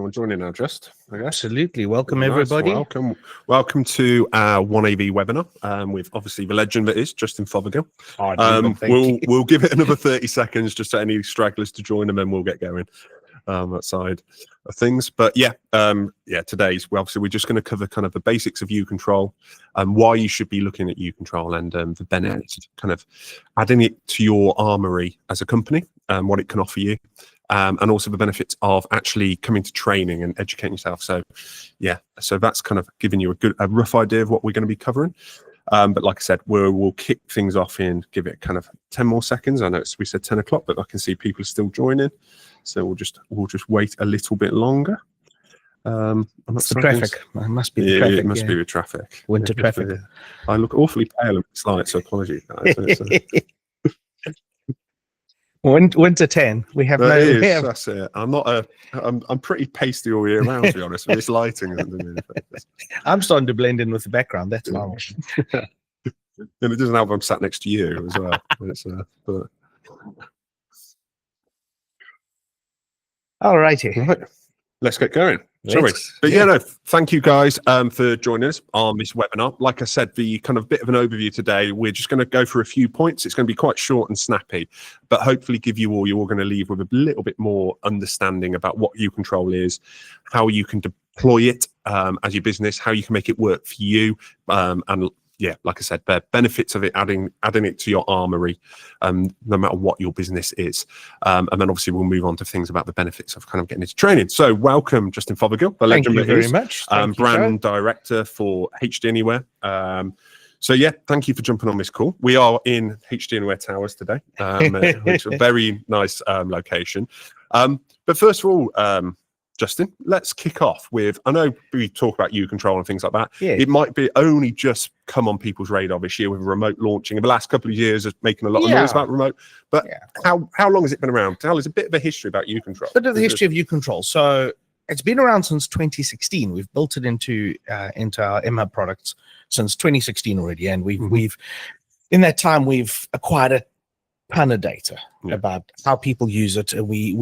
everyone joining now, Just. Absolutely. Welcome, Nice. everybody. Welcome to our OneAV webinar with obviously the legend that is Justin Fothergill. We'll give it another 30 seconds just to any stragglers to join, and then we'll get going that side of things. But today's we're just going to cover kind of the basics of uControl and why you should be looking at uControl and the benefits, kind of adding it to your armory as a company, what it can offer you. And also the benefits of actually coming to training and educating yourself. So that's kind of giving you a rough idea of what we're going to be covering. But like I said, we'll kick things off and give it kind of 10 more seconds. I know we said 10 o'clock, but I can see people are still joining. So we'll just wait a little bit longer. It's the traffic. It must be the traffic. It must be the traffic. Winter traffic. I look awfully pale in this light, so apologies, guys. Winter 10. We have That's it. I'm pretty pasty all year round, to be honest. With this lighting, I'm starting to blend in with the background. That's my and it doesn't help I'm sat next to you as well. All righty. Right. Let's get going. Sorry. But thank you guys for joining us on this webinar. Like I said, the kind of bit of an overview today, we're just going to go through a few points. It's going to be quite short and snappy, but hopefully you're all going to leave with a little bit more understanding about what uControl is, how you can deploy it as your business, how you can make it work for you, and like I said, the benefits of it, adding it to your armory, no matter what your business is. And then obviously we'll move on to things about the benefits of kind of getting into training. So welcome, Justin Fothergill. Thank you very much. Brand director for HD Anywhere. Thank you for jumping on this call. We are in HD Anywhere Towers today, which is a very nice location. But first of all, Justin, let's kick off with, I know we talk about uControl and things like that. Yeah. It might be only just come on people's radar this year with remote launching. In the last couple of years of making a lot of noise about remote. But how long has it been around? Tell us a bit of a history about uControl. A bit of the history of uControl. So it's been around since 2016. We've built it into our MHUB products since 2016 already. And we've in that time, we've acquired a ton of data about how people use it. We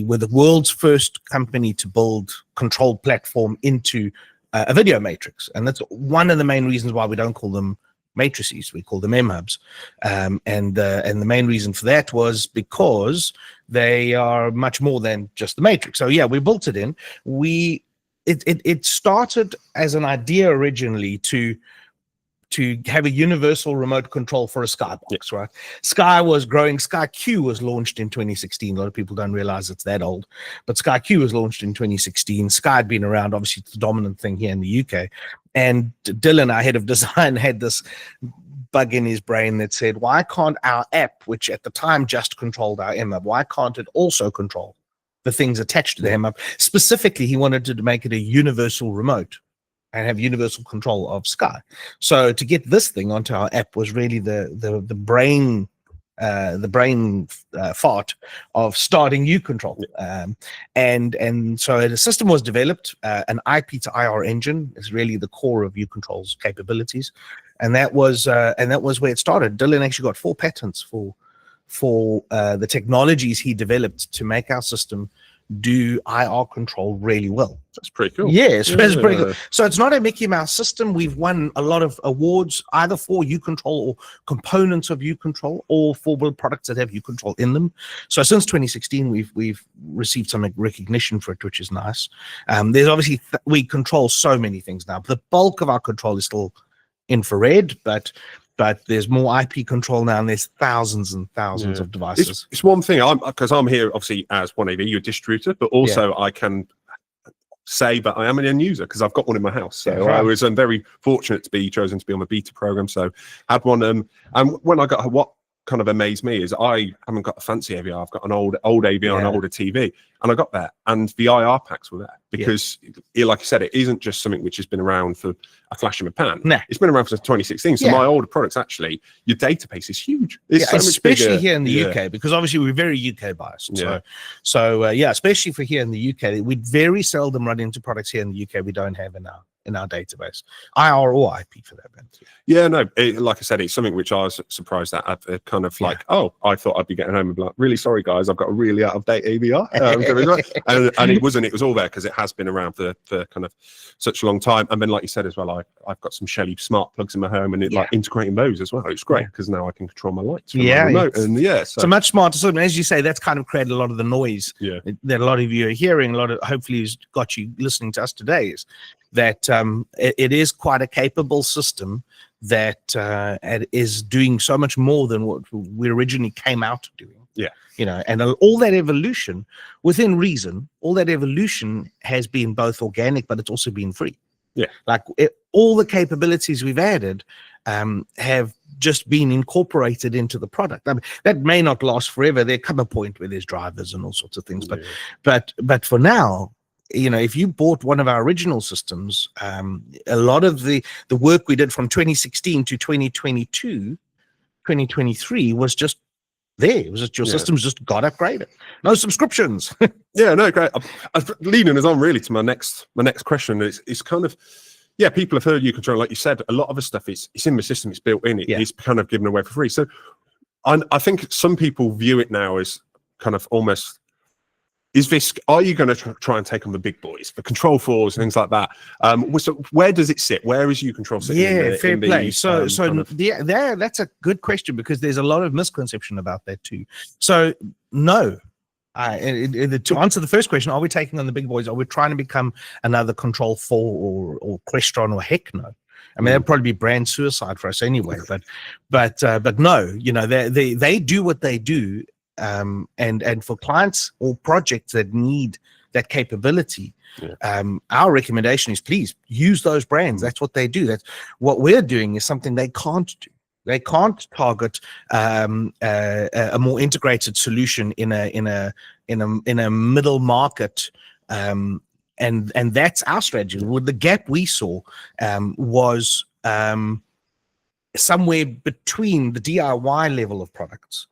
were the world's first company to build control platform into a video matrix, and that's one of the main reasons why we don't call them matrices. We call them MHUBs, and the main reason for that was because they are much more than just the matrix. So we built it in. It started as an idea originally to have a universal remote control for a Skybox, right? Sky was growing. Sky Q was launched in 2016. A lot of people don't realize it's that old, but Sky Q was launched in 2016. Sky had been around, obviously, it's the dominant thing here in the UK. And Dylan, our head of design, had this bug in his brain that said, why can't our app, which at the time just controlled our MHUB, why can't it also control the things attached to the MHUB? Specifically, he wanted to make it a universal remote and have universal control of Sky. So to get this thing onto our app was really the brain fart of starting uControl. And so the system was developed. An IP to IR engine is really the core of uControl's capabilities, and that was where it started. Dylan actually got 4 patents for the technologies he developed to make our system do IR control really well. That's pretty cool. Yes, that's pretty cool. So it's not a Mickey Mouse system. We've won a lot of awards either for uControl or components of uControl, or for products that have uControl in them. So since 2016, we've received some recognition for it, which is nice. There's obviously we control so many things now. The bulk of our control is still infrared, but there's more IP control now, and there's thousands and thousands of devices. It's one thing, because I'm here obviously as OneAV, you're a distributor, but also I can say that I am an end user because I've got one in my house. So I was very fortunate to be chosen to be on the beta program. So I had one, and when I got what kind of amazed me is I haven't got a fancy AVR. I've got an old AVR and an older TV, and I got that, and the IR packs were there because, like you said, it isn't just something which has been around for a flash in a pan. It's been around since 2016. So my older products, actually, your database is huge. It's so especially much bigger here in the UK, because obviously we're very UK biased. So especially for here in the UK, we very seldom run into products here in the UK we don't have in in our database, IR or IP for that matter. Yeah, no, like I said, it's something which I was surprised at. I've kind of like, oh, I thought I'd be getting home and be like, really sorry, guys, I've got a really out-of-date AVR. And it wasn't. It was all there because it has been around for kind of such a long time. And then, like you said as well, I've got some Shelly smart plugs in my home, and like integrating those as well. It's great because now I can control my lights from my remote. And it's a much smarter system. As you say, that's kind of created a lot of the noise that a lot of you are hearing. A lot of hopefully has got you listening to us today is that it is quite a capable system that is doing so much more than what we originally came out doing. Yeah. You know, and all that evolution within reason, all that evolution has been both organic, but it's also been free. Yeah. Like all the capabilities we've added have just been incorporated into the product. I mean, that may not last forever. There come a point where there's drivers and all sorts of things, but for now, you know, if you bought one of our original systems, a lot of the work we did from 2016 to 2022, 2023 was just there. It was just your systems just got upgraded. No subscriptions. Yeah, no, great. Leading us on really to my next question. It's kind of, people have heard uControl, like you said, a lot of the stuff it's in the system, it's built in, it's kind of given away for free. So I think some people view it now as kind of almost, are you going to try and take on the big boys, the Control 4s and things like that? So where does it sit? Where is uControl sitting? Yeah, fair play. That's a good question because there's a lot of misconception about that too. So no, to answer the first question, are we taking on the big boys? Are we trying to become another Control 4 or Crestron or heck no? I mean, that'd probably be brand suicide for us anyway. But no, you know, they do what they do. And for clients or projects that need that capability, our recommendation is please use those brands. That's what they do. That's what we're doing is something they can't do. They can't target a more integrated solution in a middle market. And that's our strategy. Well, the gap we saw was somewhere between the DIY level of products.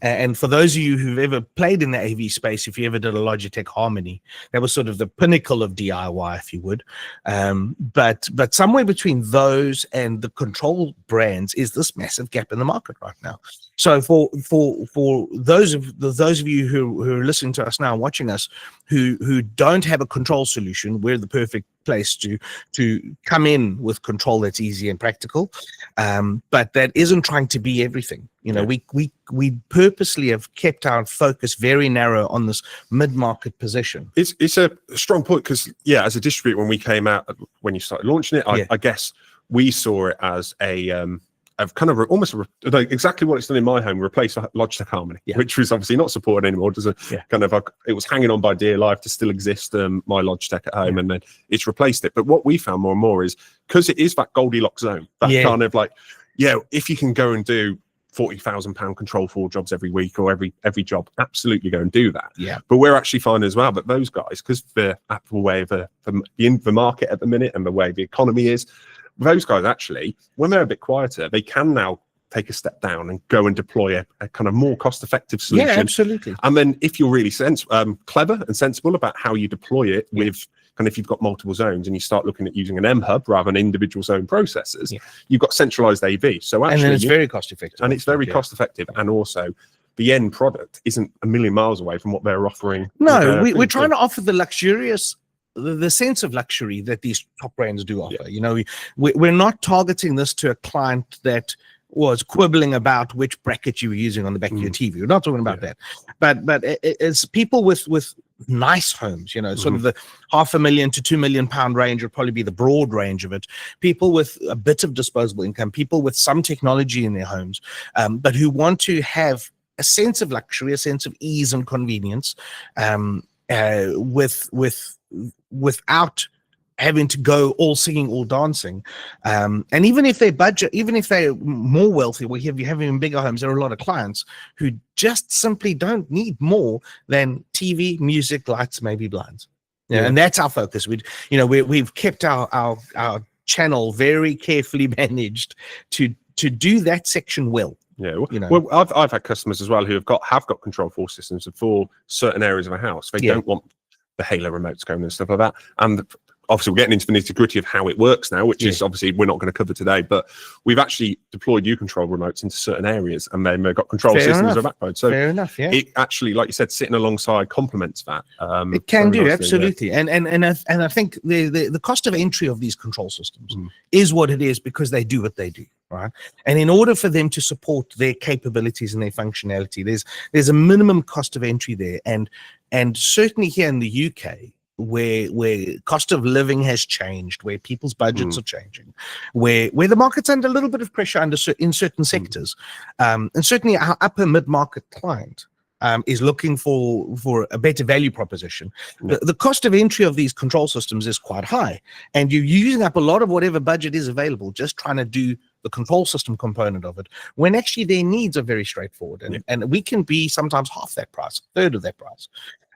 And for those of you who've ever played in the AV space, if you ever did a Logitech Harmony, that was sort of the pinnacle of DIY, if you would. But somewhere between those and the control brands is this massive gap in the market right now. So for those of you who are listening to us now, watching us, who don't have a control solution, we're the perfect place to come in with control that's easy and practical, but that isn't trying to be everything. You know, we purposely have kept our focus very narrow on this mid-market position. It's a strong point because as a distributor, when we came out, when you started launching it, I guess we saw it as I've kind of like exactly what it's done in my home, replace Logitech Harmony, which was obviously not supported anymore. There's it was hanging on by dear life to still exist, my Logitech at home, and then it's replaced it. But what we found more and more is because it is that Goldilocks zone, that kind of like, if you can go and do £40,000 Control 4 jobs every week or every job, absolutely go and do that. But we're actually finding as well that those guys, because the actual way of the market at the minute and the way the economy is, those guys actually, when they're a bit quieter, they can now take a step down and go and deploy a kind of more cost-effective solution. Yeah, absolutely. And then if you're really clever and sensible about how you deploy it with kind of, if you've got multiple zones and you start looking at using an MHUB rather than individual zone processors, you've got centralized AV. So actually, and then it's very cost-effective. And it's very cost-effective. And also, the end product isn't a million miles away from what they're offering. No, we're trying to offer the luxurious, the sense of luxury that these top brands do offer. You know, we're not targeting this to a client that was quibbling about which bracket you were using on the back of your TV. We're not talking about that. But it's people with nice homes, you know, sort of the £500,000 to £2 million range would probably be the broad range of it. People with a bit of disposable income, people with some technology in their homes, but who want to have a sense of luxury, a sense of ease and convenience, without having to go all singing, all dancing. And even if they budget, even if they're more wealthy, we have in bigger homes, there are a lot of clients who just simply don't need more than TV, music, lights, maybe blinds. And that's our focus. We've kept our channel very carefully managed to do that section well. Well, I've had customers as well who have got Control 4 systems for certain areas of a house. They don't want the Halo remotes going and stuff like that. And obviously we're getting into the nitty-gritty of how it works now, which is obviously we're not going to cover today, but we've actually deployed uControl remotes into certain areas, and then they've got control systems as a backbone. So fair enough, it actually, like you said, sitting alongside complements that. It can do, absolutely. And I think the cost of entry of these control systems is what it is because they do what they do, right? And in order for them to support their capabilities and their functionality, there's a minimum cost of entry there. And certainly here in the UK, where cost of living has changed, where people's budgets are changing, where the market's under a little bit of pressure in certain sectors, and certainly our upper mid-market client is looking for a better value proposition. The cost of entry of these control systems is quite high, and you're using up a lot of whatever budget is available just trying to do the control system component of it, when actually their needs are very straightforward, and we can be sometimes half that price, a third of that price.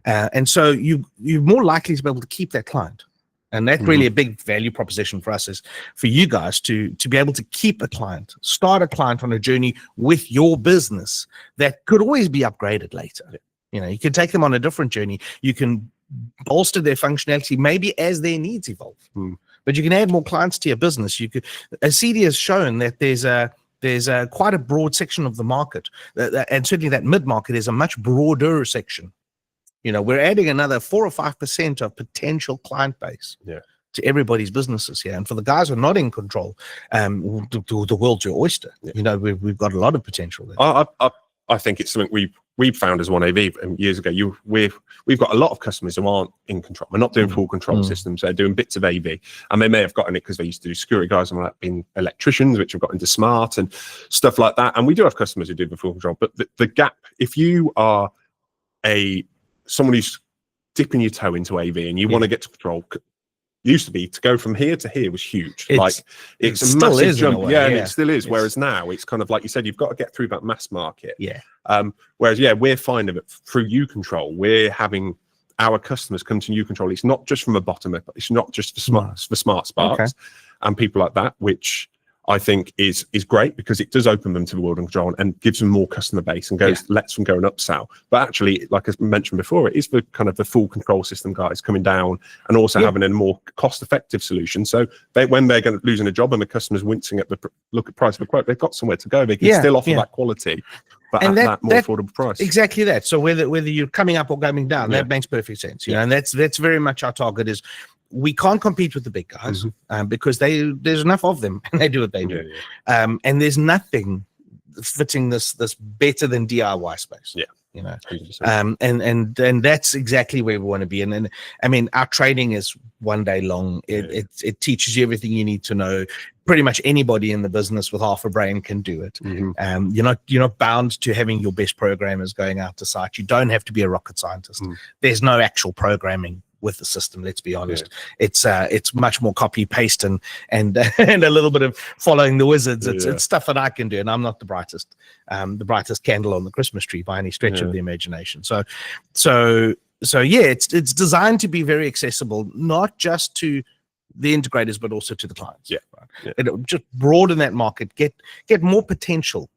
And so you're more likely to be able to keep that client. And that's really a big value proposition for us, is for you guys to be able to keep a client, start a client on a journey with your business that could always be upgraded later. You know, you can take them on a different journey. You can bolster their functionality maybe as their needs evolve. But you can add more clients to your business. You could, as CD has shown, that there's quite a broad section of the market, and certainly that mid-market is a much broader section. You know, we're adding another 4 or 5% of potential client base to everybody's businesses here. And for the guys who are not in control, the world's your oyster. You know, we've got a lot of potential there. I think it's something we've found as OneAV years ago. We've got a lot of customers who aren't in control. They're not doing full control systems. They're doing bits of AV, and they may have gotten it because they used to do security guys and like being electricians, which have got into smart and stuff like that. And we do have customers who do the full control. But the gap, if you are someone who's dipping your toe into AV and you want to get to control, used to be to go from here to here was huge. It's a massive jump. And it still is. Whereas now it's kind of like you said, you've got to get through that mass market. Whereas we're finding it through uControl. We're having our customers come to uControl. It's not just from a bottom up. It's not just for smart sparks and people like that, which I think is great because it does open them to the world of control and gives them more customer base and lets them go and upsell. But actually, like I mentioned before, it is the kind of the full control system guys coming down and also having a more cost-effective solution. So when they're losing a job and the customer's wincing at the price of the quote, they've got somewhere to go. They can still offer that quality, but at that more affordable price. Exactly that. So whether you're coming up or coming down, that makes perfect sense. You know, and that's very much our target is. We can't compete with the big guys because there's enough of them and they do what they do. And there's nothing fitting this better than DIY space. You know, and that's exactly where we want to be. And I mean, our training is one day long. It teaches you everything you need to know. Pretty much anybody in the business with half a brain can do it. You're not bound to having your best programmers going out to site. You don't have to be a rocket scientist. There's no actual programming with the system, let's be honest. It's much more copy paste and a little bit of following the wizards. It's stuff that I can do, and I'm not the brightest candle on the Christmas tree by any stretch of the imagination. So it's designed to be very accessible, not just to the integrators but also to the clients. It'll just broaden that market, get more potential,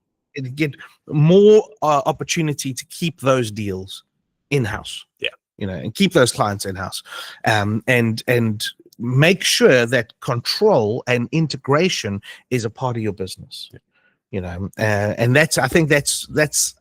get more opportunity to keep those deals in-house. You know, and keep those clients in-house, and make sure that control and integration is a part of your business. You know, and I think that's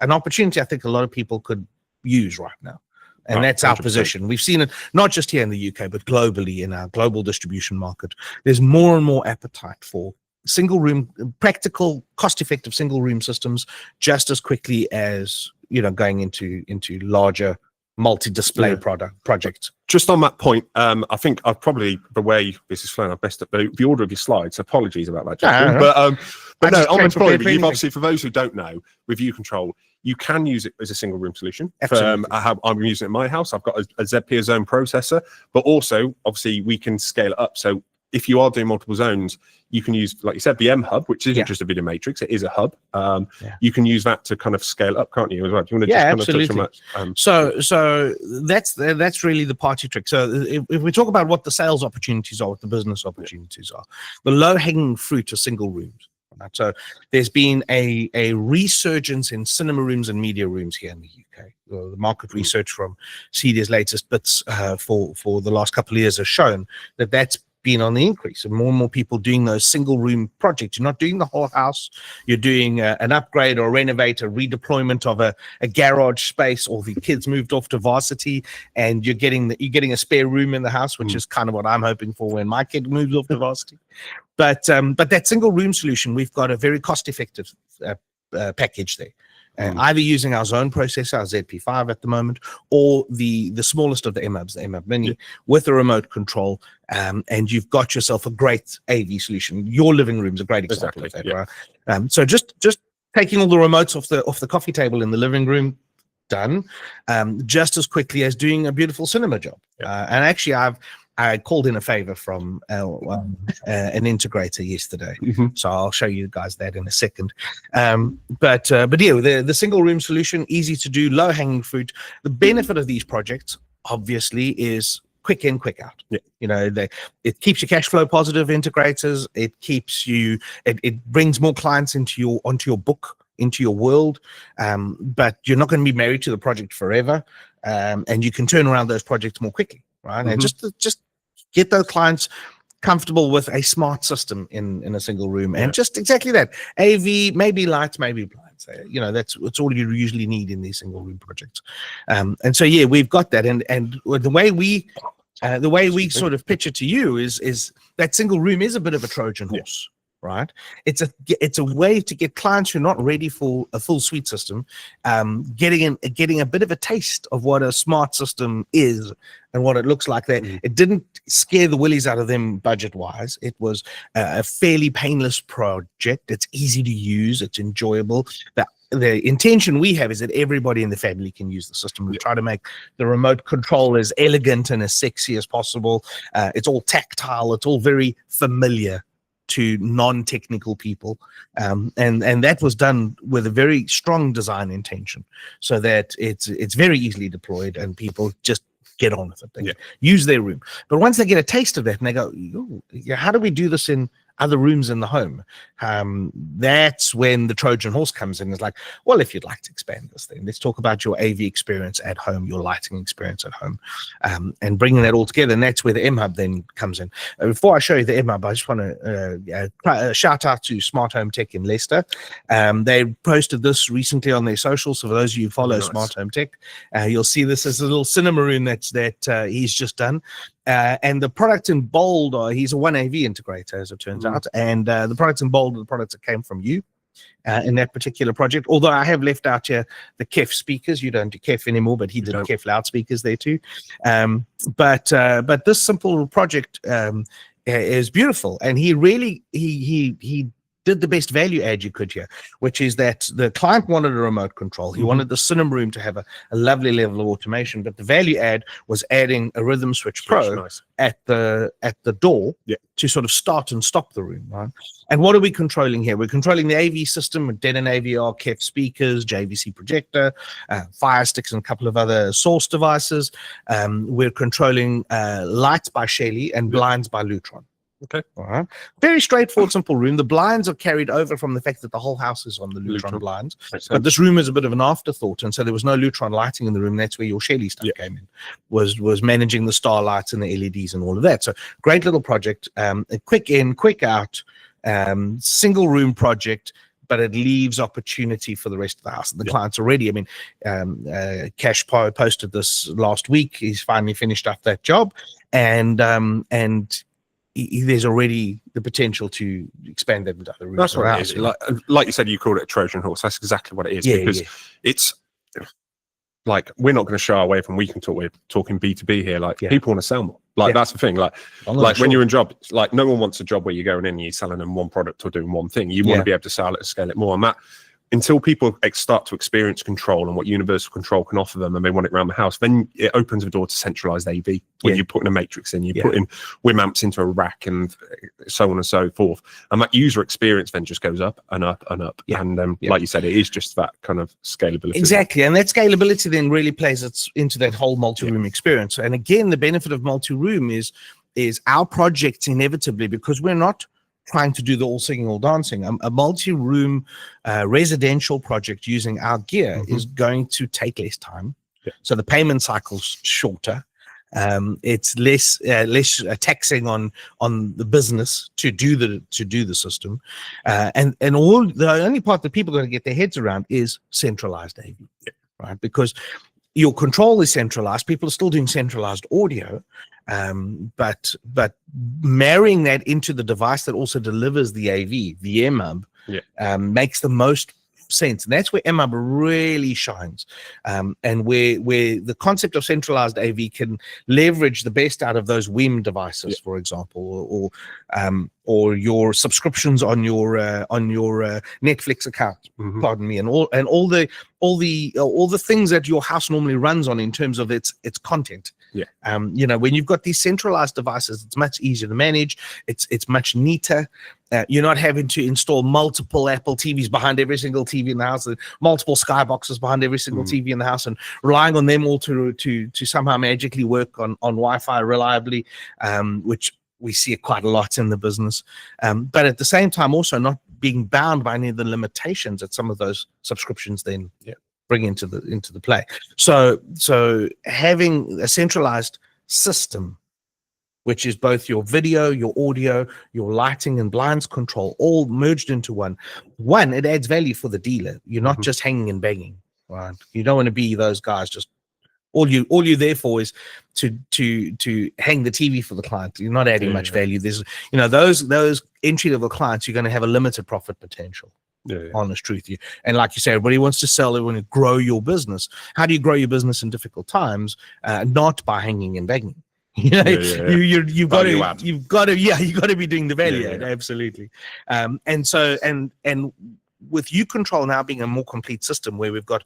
an opportunity I think a lot of people could use right now. And that's our 100%. Position. We've seen it not just here in the UK, but globally in our global distribution market. There's more and more appetite for single room, practical, cost-effective single room systems just as quickly as, you know, going into larger multi-display projects. Just on that point, I think I've probably, the way this is flowing, I've messed up the order of your slides. Apologies about that, Jack. But no, on employment, you've obviously, for those who don't know, with uControl, you can use it as a single room solution. I'm using it in my house. I've got a ZPA zone processor, but also obviously we can scale it up. So if you are doing multiple zones, you can use, like you said, the MHUB, which isn't just a video matrix, it is a hub. You can use that to kind of scale up, can't you, as well? Do you want to just kind absolutely. of touch on that? So that's really the party trick. So if we talk about what the sales opportunities are, what the business opportunities are, the low-hanging fruit are single rooms. Right? So there's been a resurgence in cinema rooms and media rooms here in the UK. The market research from CD's latest bits for the last couple of years has shown that that's been on the increase, and more people doing those single room projects. You're not doing the whole house, you're doing an upgrade or renovate, a redeployment of a garage space, or the kids moved off to varsity and you're getting a spare room in the house, which is kind of what I'm hoping for when my kid moves off to varsity. But that single room solution, we've got a very cost effective package there. Either using our zone processor, our ZP5 at the moment, or the smallest of the MHUBs, the MHUB Mini, with a remote control, and you've got yourself a great AV solution. Your living room's a great example of that, right? So just taking all the remotes off the coffee table in the living room, done, just as quickly as doing a beautiful cinema job. And actually, I called in a favor from an integrator yesterday, so I'll show you guys that in a second. But yeah, the single room solution, easy to do, low hanging fruit. The benefit of these projects, obviously, is quick in, quick out. You know, it keeps your cash flow positive. Integrators, it keeps you, it brings more clients onto your book, into your world, but you're not going to be married to the project forever, and you can turn around those projects more quickly. Right, and just get those clients comfortable with a smart system in a single room, and just exactly that. AV, maybe lights, maybe blinds. You know, that's all you usually need in these single room projects. And so yeah, we've got that, and the way we sort of pitch it to you is that single room is a bit of a Trojan horse. Right, it's a way to get clients who are not ready for a full suite system, getting a bit of a taste of what a smart system is and what it looks like. That it didn't scare the willies out of them budget wise. It was a fairly painless project. It's easy to use. It's enjoyable. The intention we have is that everybody in the family can use the system. We try to make the remote control as elegant and as sexy as possible. It's all tactile. It's all very familiar to non-technical people, and that was done with a very strong design intention, so that it's very easily deployed and people just get on with it. They use their room. But once they get a taste of that and they go, how do we do this in other rooms in the home? That's when the Trojan horse comes in. It's like, well, if you'd like to expand this thing, let's talk about your AV experience at home, your lighting experience at home, and bringing that all together. And that's where the MHUB then comes in. Before I show you the MHUB, I just want to shout out to Smart Home Tech in Leicester. They posted this recently on their socials. So for those of you who follow Smart Home Tech, you'll see this as a little cinema room that he's just done. And the product in bold, he's a OneAV integrator, as it turns out, and the products in bold are the products that came from you in that particular project. Although I have left out here the KEF speakers. You don't do KEF anymore, but he did KEF loudspeakers there too. But this simple project is beautiful, and he really he did the best value add you could here, which is that the client wanted a remote control. He wanted the cinema room to have a lovely level of automation, but the value add was adding a Rhythm Switch Pro at the door to sort of start and stop the room. Right? And what are we controlling here? We're controlling the AV system with Denon AVR, KEF speakers, JVC projector, Fire Sticks, and a couple of other source devices. We're controlling lights by Shelly and blinds by Lutron. Okay. All right. Very straightforward, simple room. The blinds are carried over from the fact that the whole house is on the Lutron blinds. But this room is a bit of an afterthought, and so there was no Lutron lighting in the room. That's where your Shelly stuff came in. Was managing the starlights and the LEDs and all of that. So great little project. A quick in, quick out, single room project, but it leaves opportunity for the rest of the house. And the clients already, I mean, Cash posted this last week. He's finally finished up that job, and there's already the potential to expand that into other rooms. That's what it is. Like you said, you called it a Trojan horse. That's exactly what it is. Because it's like, we're not going to shy away from, we're talking B2B here. Like people want to sell more. Like that's the thing. Like when you're in job, like no one wants a job where you're going in and you're selling them one product or doing one thing. You want to be able to sell it and scale it more. And that, until people start to experience control and what universal control can offer them, and they want it around the house, then it opens the door to centralized AV, where you're putting a matrix in, you're putting Winamps into a rack, and so on and so forth. And that user experience then just goes up and up and up. And like you said, it is just that kind of scalability. Exactly. And that scalability then really plays into that whole multi-room experience. And again, the benefit of multi-room is our projects inevitably, because we're not trying to do the all singing, all dancing. A multi-room residential project using our gear is going to take less time. So the payment cycle's shorter. It's less taxing on the business to do the system, and all the only part that people are going to get their heads around is centralized AV, right? Because your control is centralized. People are still doing centralized audio, but marrying that into the device that also delivers the AV, the MHUB, makes the most sense. And that's where MHUB really shines, and where the concept of centralized AV can leverage the best out of those WIM devices, for example, or your subscriptions on your Netflix account, pardon me, and all the things that your house normally runs on in terms of its content. You know, when you've got these centralized devices, it's much easier to manage. It's much neater. You're not having to install multiple Apple TVs behind every single TV in the house, and multiple Skyboxes behind every single TV in the house, and relying on them all to somehow magically work on Wi-Fi reliably, which we see quite a lot in the business. But at the same time, also not being bound by any of the limitations that some of those subscriptions then bring into the play. So having a centralized system, which is both your video, your audio, your lighting and blinds control, all merged into one, it adds value for the dealer. You're not just hanging and banging, right? You don't want to be those guys just all you're there for is to hang the TV for the client. You're not adding much value. There's, you know, those entry level clients, you're going to have a limited profit potential. Honest truth. And like you say, everybody wants to sell, everyone to grow your business. How do you grow your business in difficult times? Not by hanging and banging. You know, you've got to be doing the value add, absolutely. And with uControl now being a more complete system, where we've got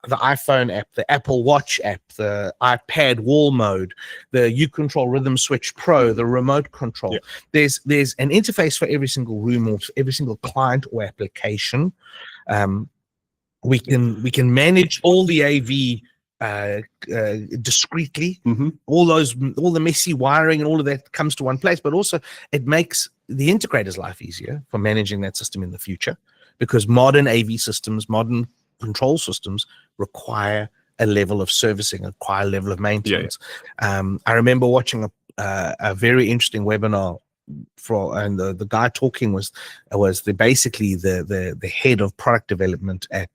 the iPhone app, the Apple Watch app, the iPad wall mode, the uControl Rhythm Switch Pro, the remote control. There's an interface for every single room or every single client or application. We can manage all the AV discreetly. All the messy wiring and all of that comes to one place, but also it makes the integrator's life easier for managing that system in the future, because modern AV systems, modern control systems require a level of servicing, require a level of maintenance. I remember watching a very interesting webinar and the guy talking was basically the head of product development at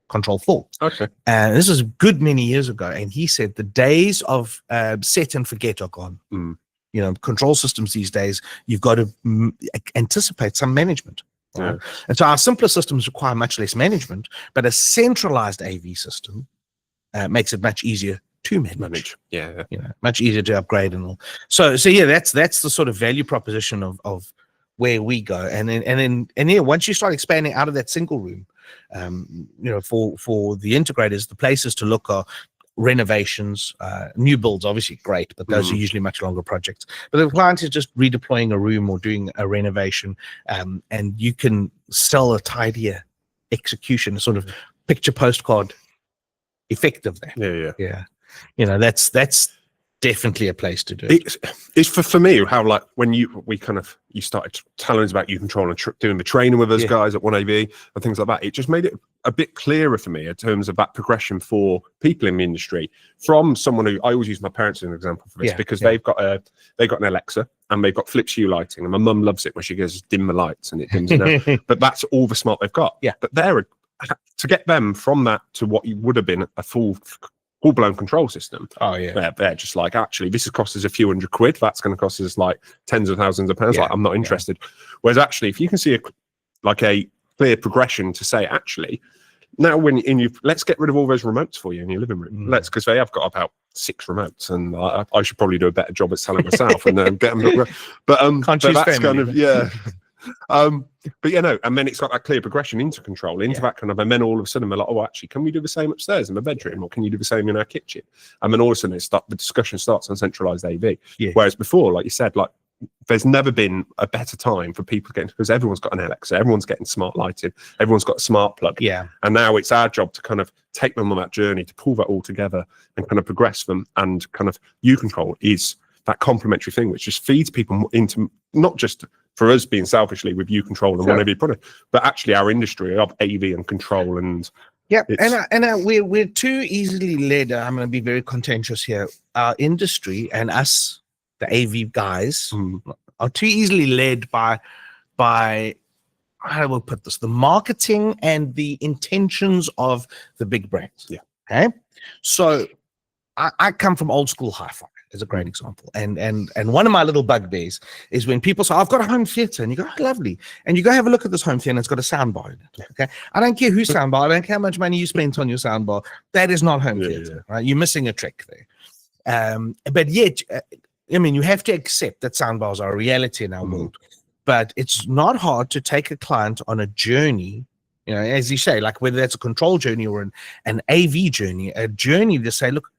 Control 4. Okay. And this was a good many years ago. And he said the days of set and forget are gone. You know, control systems these days, you've got to anticipate some management. Right? And so our simpler systems require much less management, but a centralized AV system makes it much easier to manage. You know, much easier to upgrade and all. So yeah, that's the sort of value proposition of where we go. And then once you start expanding out of that single room, you know, for the integrators, the places to look are renovations, new builds, obviously great, but those are usually much longer projects. But the client is just redeploying a room or doing a renovation, and you can sell a tidier execution, a sort of picture postcard effect of that. You know, that's definitely a place to do it. It's for me how, like, when you started telling us about uControl and doing the training with us guys at OneAV and things like that, it just made it a bit clearer for me in terms of that progression for people in the industry. From someone who, I always use my parents as an example for this, because they've got an Alexa and they've got Philips Hue lighting, and my mum loves it when she goes dim the lights and it dims it out. But that's all the smart they've got. But to get them from that to what would have been a full-blown control system. They're just like, actually, this has cost us a few £100. That's going to cost us like tens of thousands of pounds. Like, I'm not interested. Whereas actually, if you can see a clear progression to say, actually, now let's get rid of all those remotes for you in your living room. Because they have got about 6 remotes, and I should probably do a better job at selling myself and get them. But that's kind of but you know, and then it's got that clear progression into control, into that kind of, and then all of a sudden we're like, oh, actually, can we do the same upstairs in my bedroom, or can you do the same in our kitchen? And then all of a sudden the discussion starts on centralized AV. Whereas before, like you said, like, there's never been a better time for people getting, because everyone's got an Alexa, everyone's getting smart lighting, everyone's got a smart plug. And now it's our job to kind of take them on that journey, to pull that all together and kind of progress them. And kind of uControl is that complementary thing which just feeds people into not just for us being selfishly with uControl and OneAV product, but actually our industry of AV and control and we're too easily led. I'm going to be very contentious here. Our industry and us, the AV guys, are too easily led by how do I put this? The marketing and the intentions of the big brands. Yeah. Okay. So I come from old school hi-fi as a great example. And one of my little bugbears is when people say, I've got a home theater, and you go, oh, lovely. And you go have a look at this home theater and it's got a soundbar in it. Okay. I don't care whose soundbar, I don't care how much money you spent on your soundbar. That is not home theater, right? You're missing a trick there. But yet, I mean, you have to accept that soundbars are a reality in our world. But it's not hard to take a client on a journey, you know, as you say, like whether that's a control journey or an AV journey, a journey to say, look,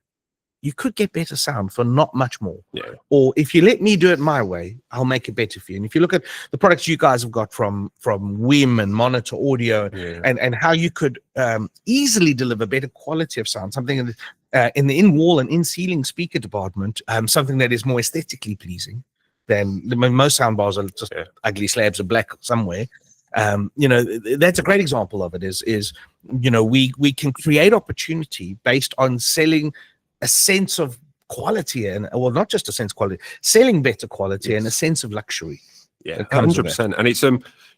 you could get better sound for not much more. Yeah. Or if you let me do it my way, I'll make it better for you. And if you look at the products you guys have got from WIM and Monitor Audio and how you could easily deliver better quality of sound, something in the in-wall and in-ceiling speaker department, something that is more aesthetically pleasing than most soundbars are just ugly slabs of black somewhere. You know, that's a great example of it is, you know, we can create opportunity based on selling a sense of quality and, well, not just a sense of quality, selling better quality and a sense of luxury. Yeah, 100%. And it's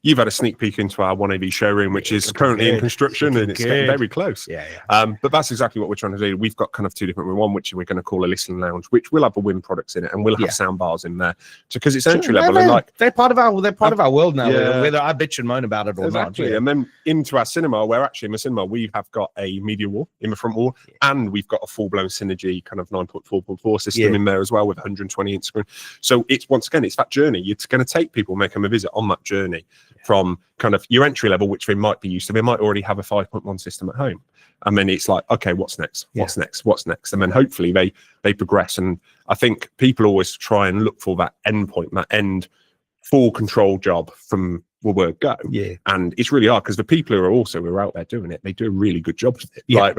you've had a sneak peek into our OneAV showroom, which is currently in construction, and it's getting very close. But that's exactly what we're trying to do. We've got kind of two different, one which we're going to call a listening lounge, which will have a WIM products in it, and we'll have sound bars in there, because it's entry level. And like they're part of our world now, whether I bitch and moan about it or not. And then into our cinema, where actually in the cinema we have got a media wall in the front wall, and we've got a full-blown Synergy kind of 9.4.4 system in there as well with 120-inch screen. So it's, once again, it's that journey. It's going to take people, make them a visit on that journey from kind of your entry level, which they might be used to. They might already have a 5.1 system at home, and then it's like, okay, what's next? What's next? And then hopefully they progress. And I think people always try and look for that end point, that end full control job from the word go. And it's really hard, because the people who are out there doing it, they do a really good job with it. Like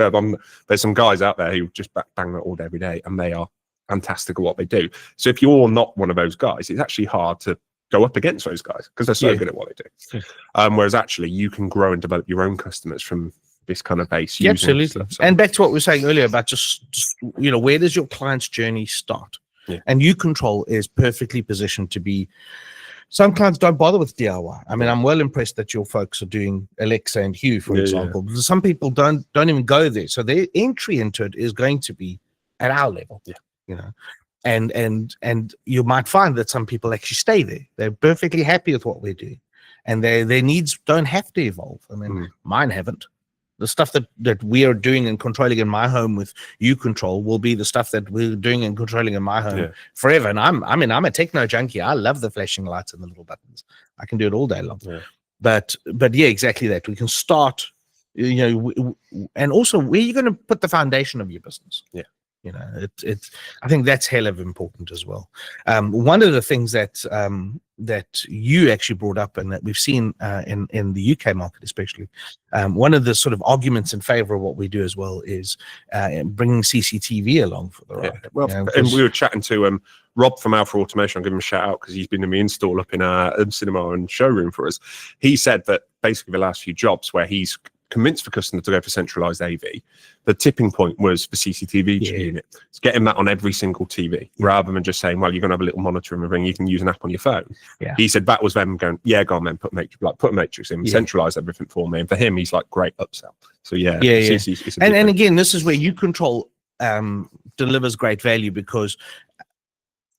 there's some guys out there who just bang that all day every day, and they are fantastic at what they do. So if you're not one of those guys, it's actually hard to go up against those guys, because they're so good at what they do. Whereas actually you can grow and develop your own customers from this kind of base. Absolutely. Stuff, so. And back to what we were saying earlier about just you know, where does your client's journey start? And uControl is perfectly positioned to be. Some clients don't bother with DIY. I mean, I'm well impressed that your folks are doing Alexa and Hue, for example. Some people don't even go there, so their entry into it is going to be at our level. You know. And you might find that some people actually stay there. They're perfectly happy with what we're doing, and their needs don't have to evolve. I mean, mine haven't. The stuff that we are doing and controlling in my home with uControl will be the stuff that we're doing and controlling in my home forever. And I'm a techno junkie. I love the flashing lights and the little buttons. I can do it all day long. But yeah, exactly that. We can start, you know, and also where you're going to put the foundation of your business. You know, it's. I think that's hell of important as well. One of the things that that you actually brought up, and that we've seen in the UK market especially, one of the sort of arguments in favor of what we do as well is bringing CCTV along for the ride. Well, you know, and we were chatting to Rob from Alpha Automation. I'll give him a shout out, because he's been in the install up in our cinema and showroom for us. He said that basically the last few jobs where he's convinced the customer to go for centralised AV, the tipping point was the CCTV unit. It's getting that on every single TV, rather than just saying, well, you're going to have a little monitor in the ring, you can use an app on your phone. He said that was them going, go on then, put a matrix in, centralise everything for me. And for him, he's like, great upsell. So and again, this is where uControl delivers great value, because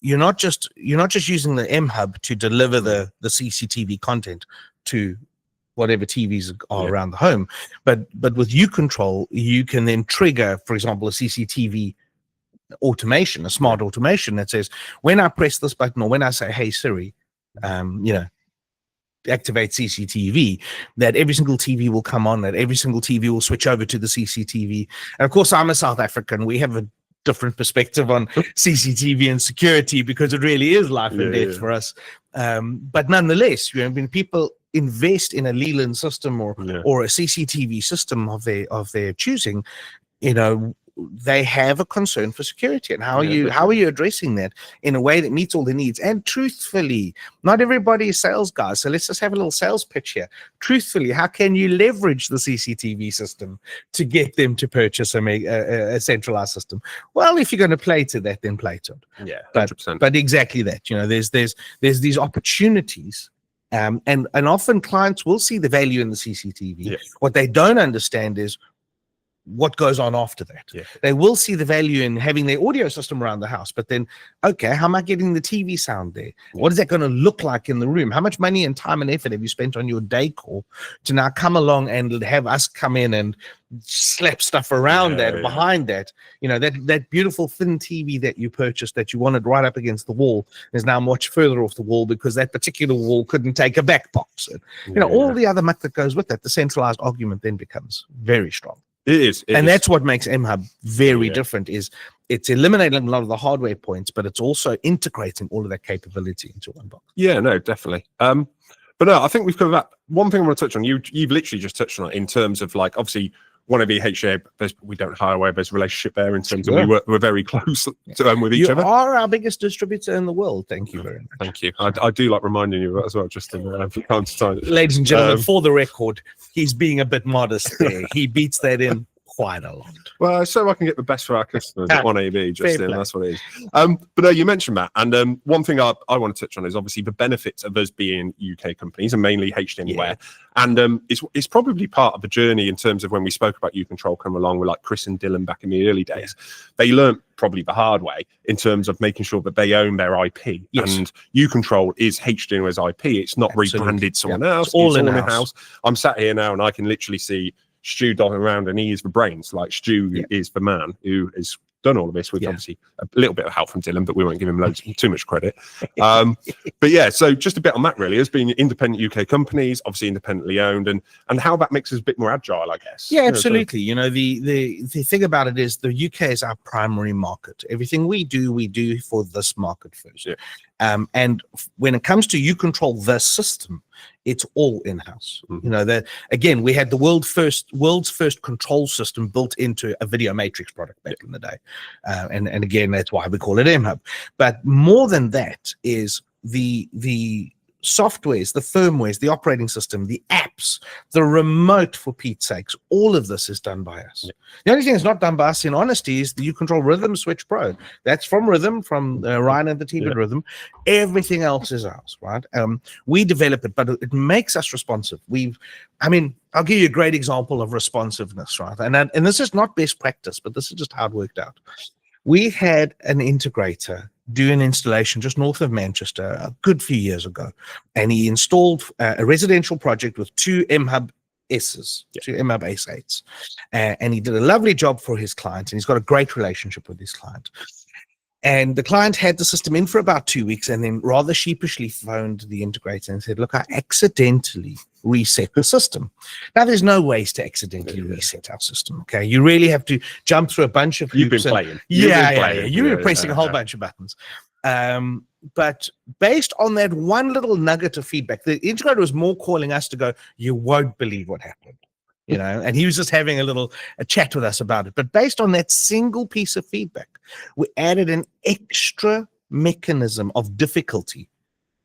you're not just using the MHUB to deliver the CCTV content to whatever TVs are around the home, but with uControl, you can then trigger, for example, a CCTV automation, a smart automation that says, when I press this button, or when I say, hey Siri, you know, activate CCTV, that every single TV will come on, that every single TV will switch over to the CCTV. And of course, I'm a South African. We have a different perspective on CCTV and security, because it really is life and death for us. But nonetheless, you know, when people invest in a Leland system or a CCTV system of their choosing, you know, they have a concern for security. And how are you addressing that in a way that meets all the needs? And truthfully, not everybody is sales guys, so let's just have a little sales pitch here. Truthfully, how can you leverage the CCTV system to get them to purchase a centralized system? Well, if you're going to play to that, then play to it. Yeah, 100%. But exactly that. There's these opportunities. And often clients will see the value in the CCTV. Yeah. What they don't understand is what goes on after that. Yeah. They will see the value in having their audio system around the house, but then, okay, how am I getting the TV sound there? What is that going to look like in the room? How much money and time and effort have you spent on your decor to now come along and have us come in and slap stuff around behind that? That beautiful thin TV that you purchased that you wanted right up against the wall is now much further off the wall because that particular wall couldn't take a back box. All the other muck that goes with that. The centralized argument then becomes very strong. It is. That's what makes MHUB very different, is it's eliminating a lot of the hardware points, but it's also integrating all of that capability into one box. Yeah, no, definitely. But no, I think we've covered that. One thing I want to touch on, you've literally just touched on it in terms of, like, obviously OneAV HDA, we don't hire away, there's a relationship there in terms of we're very close with each other. You are our biggest distributor in the world. Thank you very much. Thank you. I do like reminding you of that as well, just from time to time. Ladies and gentlemen, for the record, he's being a bit modest there. He beats that in quite a lot. Well, so I can get the best for our customers at OneAV, Justin. That's what it is. But you mentioned that, and one thing I want to touch on is obviously the benefits of us being UK companies and mainly HD Anywhere. And it's probably part of the journey in terms of when we spoke about uControl coming along with like Chris and Dylan back in the early days. They learned probably the hard way in terms of making sure that they own their IP. And uControl is HD Anywhere's IP. It's not rebranded someone else. It's all in-house. I'm sat here now and I can literally see Stu dotting around, and he is the brains. Like Stu is the man who has done all of this with obviously a little bit of help from Dylan, but we won't give him too much credit. But yeah, so just a bit on that really, as being independent UK companies, obviously independently owned, and how that makes us a bit more agile, I guess. Yeah, absolutely. The thing about it is the UK is our primary market. Everything we do for this market first. Yeah. And when it comes to uControl, the system, it's all in-house. That again, we had the world's first control system built into a video matrix product back in the day, and again, that's why we call it MHUB. But more than that is the softwares, the firmwares, the operating system, the apps, the remote, for Pete's sakes, all of this is done by us. The only thing that's not done by us, in honesty, is the uControl Rhythm Switch Pro. That's from Rhythm, from Ryan and the team at Rhythm. Everything else is ours, right? We develop it, but it makes us responsive. I'll give you a great example of responsiveness, right? And this is not best practice, but this is just how it worked out. We had an integrator do an installation just north of Manchester a good few years ago, and he installed a residential project with two MHUB S's, two MHUB S8s, and he did a lovely job for his client, and he's got a great relationship with his client. And the client had the system in for about 2 weeks, and then rather sheepishly phoned the integrator and said, look, I accidentally reset the system. Now, there's no ways to accidentally reset our system, okay? You really have to jump through a bunch of hoops. You've been playing. You've been pressing a whole bunch of buttons. But based on that one little nugget of feedback, the integrator was more calling us to go, you won't believe what happened. And he was just having a chat with us about it. But based on that single piece of feedback, we added an extra mechanism of difficulty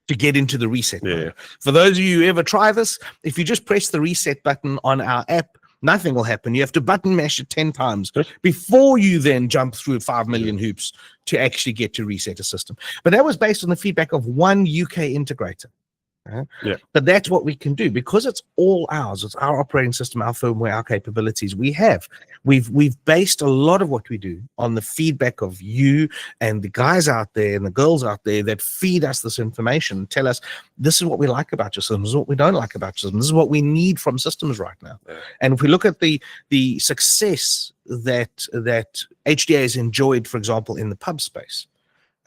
to get into the reset mode. For those of you who ever try this, if you just press the reset button on our app, nothing will happen. You have to button mash it 10 times before you then jump through 5 million hoops to actually get to reset a system. But that was based on the feedback of one UK integrator. But that's what we can do because it's all ours. It's our operating system, our firmware, our capabilities. We've based a lot of what we do on the feedback of you and the guys out there and the girls out there that feed us this information, tell us this is what we like about your system, this is what we don't like about your system, this is what we need from systems right now. And if we look at the success that HDA has enjoyed, for example, in the pub space,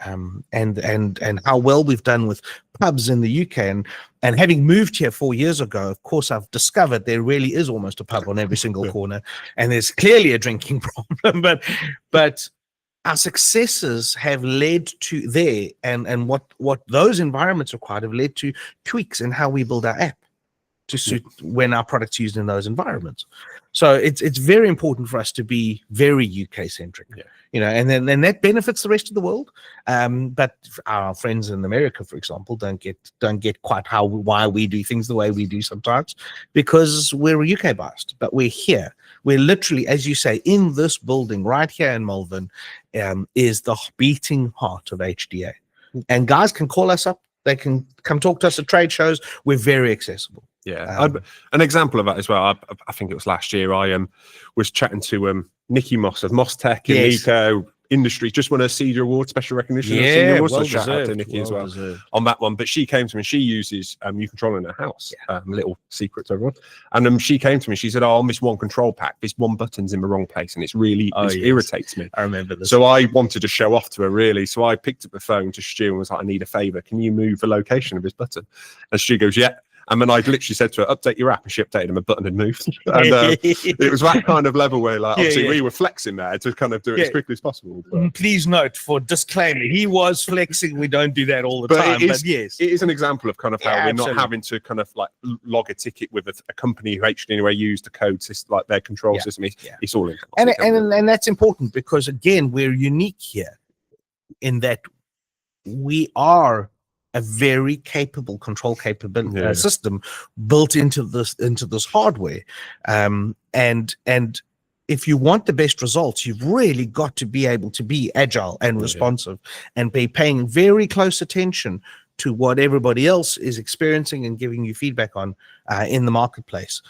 and how well we've done with pubs in the UK, and having moved here 4 years ago, of course, I've discovered there really is almost a pub on every single corner, and there's clearly a drinking problem. But our successes have led to there, and what those environments required have led to tweaks in how we build our app to suit when our product's used in those environments. So it's very important for us to be very UK centric, and then that benefits the rest of the world. But our friends in America, for example, don't get quite why we do things the way we do sometimes, because we're UK biased. But we're here. We're literally, as you say, in this building right here in Malvern, is the beating heart of HDA. And guys can call us up. They can come talk to us at trade shows. We're very accessible. Yeah, an example of that as well. I think it was last year. I was chatting to Nikki Moss of Moss Tech in Eco Industry. Just won a Cedar Award, special recognition. Yeah, Award, well so shout out to Nikki well as well deserved. on that one. But she came to me. She uses uControl in her house. Little secret to everyone. And she came to me. She said, "Oh, I missed one control pack. This one button's in the wrong place, and it's really irritates me." I remember this. So I wanted to show off to her really. So I picked up the phone to Stu and was like, "I need a favor. Can you move the location of this button?" And Stu goes, "Yeah." And then I literally said to her, "Update your app," and she updated, and my button had moved. And it was that kind of level where, like, obviously we were flexing there to kind of do it as quickly as possible. But please note, for disclaimer, he was flexing. We don't do that all the time. But yes, it is an example of kind of how we're not having to kind of like log a ticket with a company who HDA use the code system, like their control system. It's all in. And that's important because, again, we're unique here in that we are a very capable control system built into this hardware, and if you want the best results, you've really got to be able to be agile and responsive and be paying very close attention to what everybody else is experiencing and giving you feedback on in the marketplace,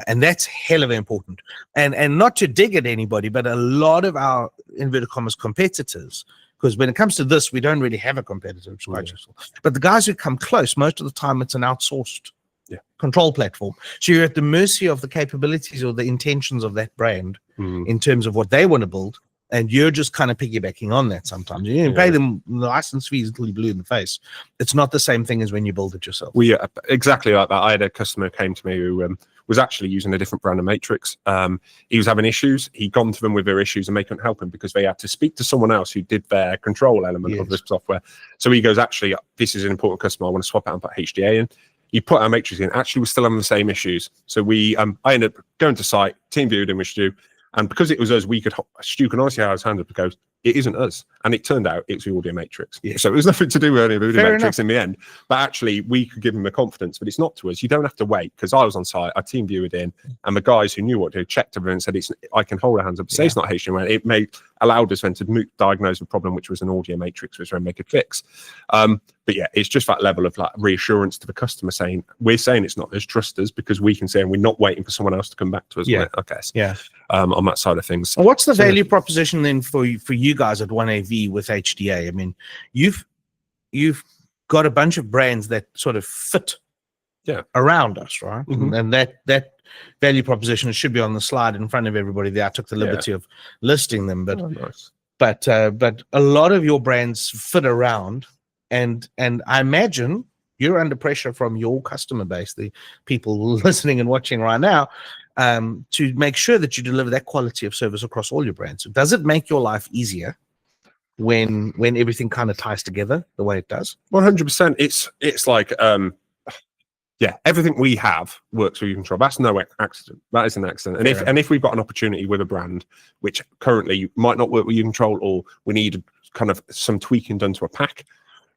and that's hell of important. And not to dig at anybody, but a lot of our inverted commas competitors. Because when it comes to this, we don't really have a competitor, which is quite useful. But the guys who come close, most of the time, it's an outsourced control platform. So you're at the mercy of the capabilities or the intentions of that brand in terms of what they want to build. And you're just kind of piggybacking on that sometimes. You can pay them the license fees until you blue in the face. It's not the same thing as when you build it yourself. Exactly like that. I had a customer who came to me who was actually using a different brand of matrix. He was having issues. He'd gone to them with their issues and they couldn't help him because they had to speak to someone else who did their control element of this software. So he goes, "Actually, this is an important customer. I want to swap out and put HDA in." He put our matrix in. Actually, we're still having the same issues. So I ended up going to site, team viewed him with Stu. And because it was us, Stu can honestly have his hand up and goes, "It isn't us." And it turned out it's the audio matrix. So it was nothing to do with any of the audio matrix in the end. But actually, we could give him the confidence, but it's not to us. You don't have to wait, because I was on site, I team viewed in, and the guys who knew what to do checked everything and said, I can hold our hands up, say it's not HDMI. It allowed us then to diagnose the problem, which was an audio matrix, which then make a fix. But yeah, it's just that level of like reassurance to the customer saying, we're saying it's not us, trust us, because we can say, and we're not waiting for someone else to come back to us. On that side of things. Well, what's the value proposition then for you guys at OneAV with HDA? I mean, you've got a bunch of brands that sort of fit around us, right? And that value proposition should be on the slide in front of everybody there. I took the liberty of listing them, but but a lot of your brands fit around, and I imagine you're under pressure from your customer base, the people listening and watching right now, to make sure that you deliver that quality of service across all your brands. So does it make your life easier when everything kind of ties together the way it does? 100%. It's like everything we have works with uControl. That's no accident. That is an accident. And if we've got an opportunity with a brand which currently might not work with uControl, or we need kind of some tweaking done to a pack,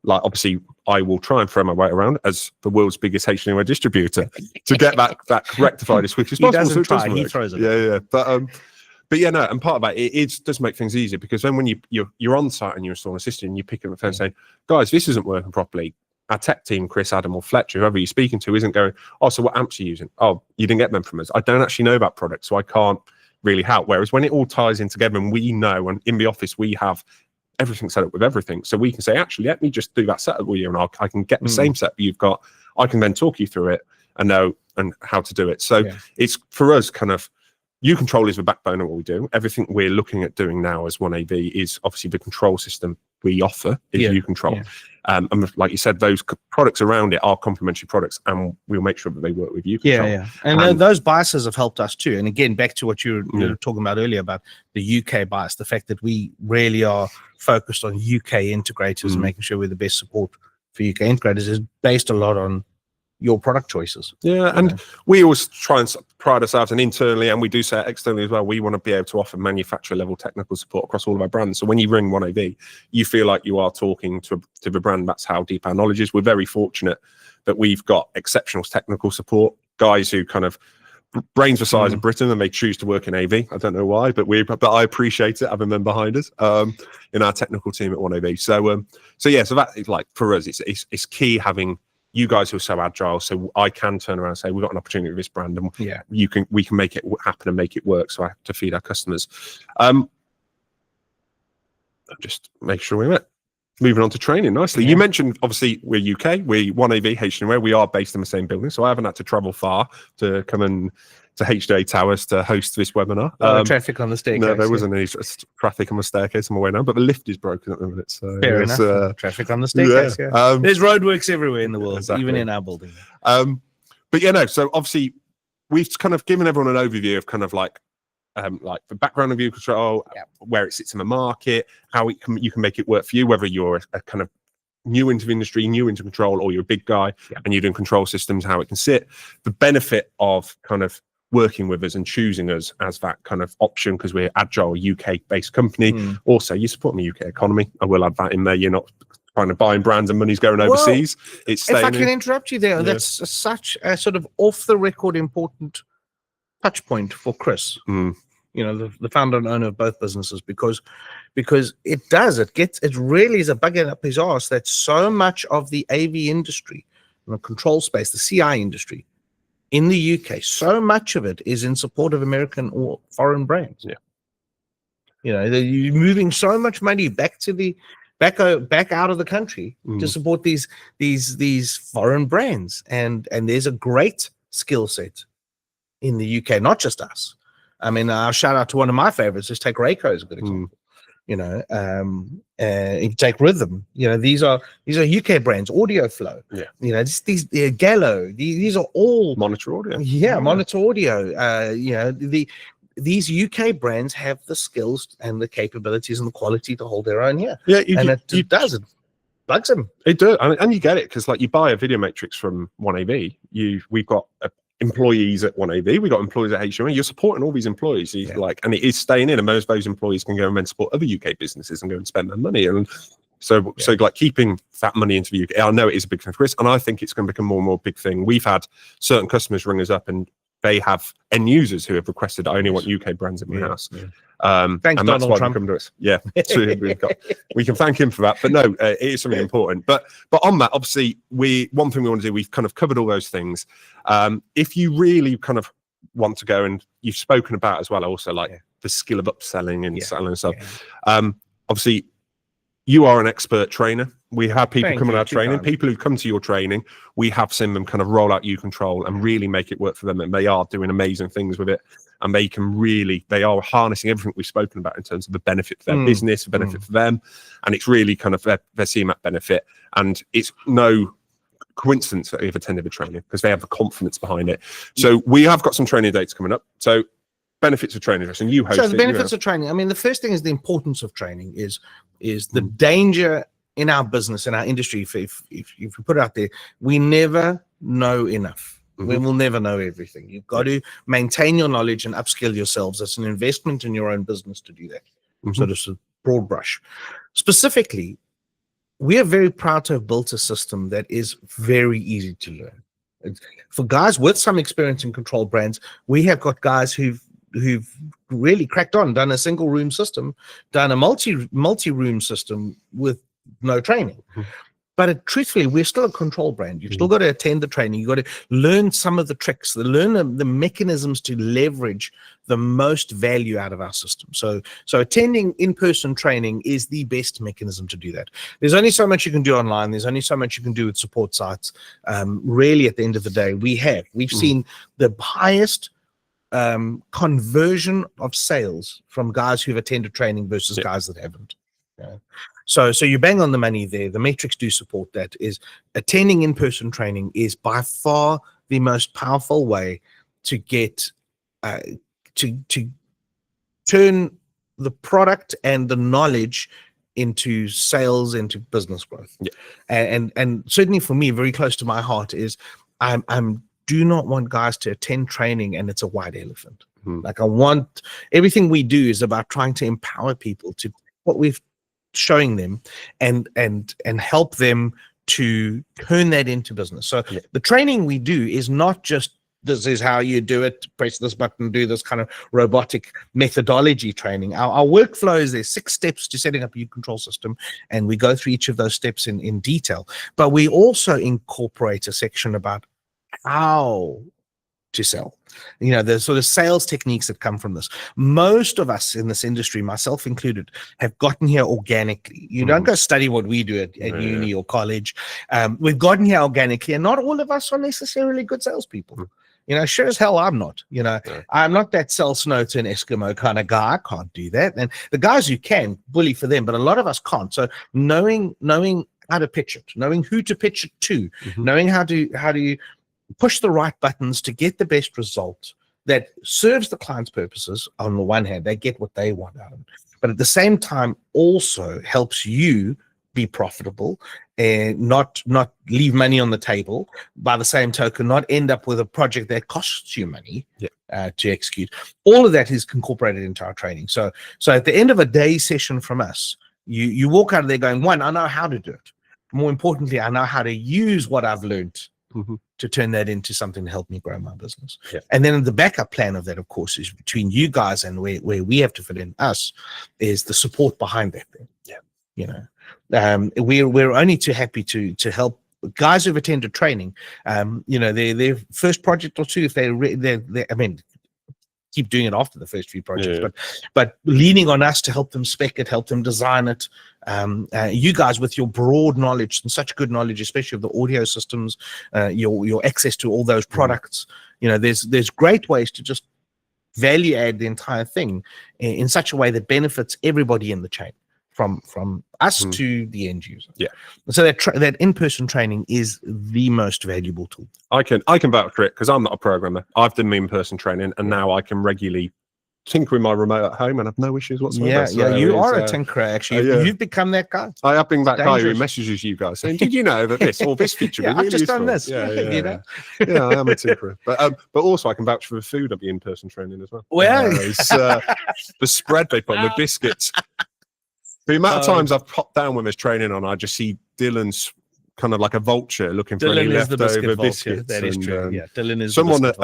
like obviously I will try and throw my weight around as the world's biggest HDMI distributor to get that rectified as quick as possible. He doesn't try, he throws it. But yeah, no, and part of that, it does make things easier, because then when you're on site and you're installing a system and you pick up the phone saying, "Guys, this isn't working properly," our tech team, Chris, Adam, or Fletcher, whoever you're speaking to, isn't going, "Oh, so what amps are you using? Oh, you didn't get them from us. I don't actually know about products, so I can't really help." Whereas when it all ties in together and we know, and in the office we have everything set up with everything, so we can say, "Actually, let me just do that setup with you, and I can get the same setup you've got. I can then talk you through it and know and how to do it." So it's, for us, kind of uControl is the backbone of what we do. Everything we're looking at doing now as OneAV is obviously the control system we offer is uControl. And like you said, those products around it are complementary products, and we'll make sure that they work with uControl. And those biases have helped us too. And again, back to what you were talking about earlier about the UK bias, the fact that we really are focused on UK integrators and making sure we're the best support for UK integrators is based a lot on your product choices. Yeah, and we always try and pride ourselves, and internally, and we do say it externally as well, we want to be able to offer manufacturer level technical support across all of our brands. So when you ring OneAV, you feel like you are talking to the brand. That's how deep our knowledge is. We're very fortunate that we've got exceptional technical support, guys who kind of brains the size of Britain, and they choose to work in AV. I don't know why, but I appreciate it having them behind us in our technical team at OneAV. So that is, like, for us, it's key having you guys who are so agile, so I can turn around and say, we've got an opportunity with this brand, and we can make it happen and make it work, so I have to feed our customers. Just make sure we're moving on to training nicely. You mentioned, obviously, we're UK, we're OneAV, HDA, we are based in the same building, so I haven't had to travel far to come and to HDA Towers to host this webinar. Traffic on the staircase. No, there wasn't any traffic on the staircase on my way down, but the lift is broken at the minute. So fair enough. Traffic on the staircase. Yeah. There's roadworks everywhere in the world, even in our building. But so obviously we've kind of given everyone an overview of kind of like the background of uControl, where it sits in the market, how you can make it work for you, whether you're a kind of new into the industry, new into control, or you're a big guy and you're doing control systems, how it can sit, the benefit of kind of working with us and choosing us as that kind of option, because we're agile, UK based company. Also, you support the UK economy. I will add that in there. You're not kind of buying brands and money's going overseas. It's if I can interrupt you there, that's such a sort of off the record important touch point for Chris, you know, the founder and owner of both businesses, because it really is a bug up his arse that so much of the AV industry, the control space, the CI industry in the UK, so much of it is in support of American or foreign brands. You know, you're moving so much money back out of the country to support these foreign brands, and there's a great skill set in the UK, not just us. I mean, I'll shout out to one of my favorites. Just take Rayco as a good example. You know, you take Rhythm. You know, these are UK brands. Audio Flow. You know, these Gallo. These are all Monitor Audio. Monitor Audio. You know, these UK brands have the skills and the capabilities and the quality to hold their own here. It bugs them. It does, and you get it, because like you buy a video matrix from OneAV, we've got employees at OneAV, we've got employees at HDA. You're supporting all these employees, and it is staying in, and most of those employees can go and then support other UK businesses and go and spend their money. And so like keeping that money into the UK, I know it is a big thing for Chris, and I think it's going to become more and more big thing. We've had certain customers ring us up, and they have end users who have requested, I only want UK brands in my house. Thanks, and that's Donald why Trump. they come to us. We can thank him for that. But no, it is something important. But on that, obviously, one thing we want to do, we've kind of covered all those things. If you really kind of want to go, and you've spoken about as well, also like the skill of upselling and selling and stuff. Obviously, you are an expert trainer. We have people coming out training. People who come to your training, we have seen them kind of roll out uControl and really make it work for them. And they are doing amazing things with it. And they are harnessing everything we've spoken about in terms of the benefit for their business, the benefit for them. And it's really kind of, they're seeing that benefit. And it's no coincidence that they've attended the training, because they have the confidence behind it. So we have got some training dates coming up. So benefits of training, and you host it. So the benefits of training, I mean, the first thing is the importance of training is the danger in our business, in our industry. If you put it out there, we never know enough. We will never know everything. You've got to maintain your knowledge and upskill yourselves. It's an investment in your own business to do that. So just a broad brush. Specifically, we are very proud to have built a system that is very easy to learn. For guys with some experience in control brands, we have got guys who've really cracked on, done a single room system, done a multi-room system with no training. But truthfully, we're still a control brand. You've still got to attend the training. You've got to learn some of the tricks, learn the mechanisms to leverage the most value out of our system. So attending in-person training is the best mechanism to do that. There's only so much you can do online. There's only so much you can do with support sites. Really, at the end of the day, we've seen the highest conversion of sales from guys who've attended training versus guys that haven't. So you bang on the money there. The metrics do support that. Is attending in-person training is by far the most powerful way to get to turn the product and the knowledge into sales, into business growth. And certainly for me, very close to my heart is I'm do not want guys to attend training and it's a white elephant. Like, I want everything we do is about trying to empower people to what we've showing them and help them to turn that into business. So the training we do is not just this is how you do it, press this button, do this kind of robotic methodology training. Our workflow is there's 6 steps to setting up a uControl system, and we go through each of those steps in detail. But we also incorporate a section about how to sell, the sort of sales techniques that come from this. Most of us in this industry, myself included, have gotten here organically. You don't go study what we do at uni or college. We've gotten here organically, and not all of us are necessarily good salespeople. Sure as hell I'm not. I'm not that sell snow to an Eskimo kind of guy. I can't do that. And the guys who can, bully for them, but a lot of us can't. So knowing how to pitch it, knowing who to pitch it to, knowing how to push the right buttons to get the best result that serves the client's purposes. On the one hand, they get what they want out of it, but at the same time also helps you be profitable and not leave money on the table. By the same token, not end up with a project that costs you money to execute. All of that is incorporated into our training. So at the end of a day session from us, you walk out of there going, one, I know how to do it. More importantly, I know how to use what I've learned to turn that into something to help me grow my business. And then the backup plan of that, of course, is between you guys and where we have to fit in us is the support behind that thing. We're only too happy to help guys who've attended training. Their first project or two, if they keep doing it after the first few projects, but leaning on us to help them spec it, help them design it. You guys with your broad knowledge and such good knowledge, especially of the audio systems, your access to all those products, there's great ways to just value add the entire thing in such a way that benefits everybody in the chain, from us to the end user. So that in-person training is the most valuable tool. I can vouch for it because I'm not a programmer. I've done my in-person training, and now I can regularly tinker with my remote at home and have no issues whatsoever. You are a tinkerer, actually. You've become that guy. I have been that guy who messages you guys saying, "Did you know that this or this feature?" I've just done this. Yeah, I am a tinkerer. But also I can vouch for the food at the in-person training as well. The spread they put on the biscuits. The amount of times I've popped down when there's training on, I just see Dylan's kind of like a vulture looking for any leftover biscuits. That is true. Dylan is someone that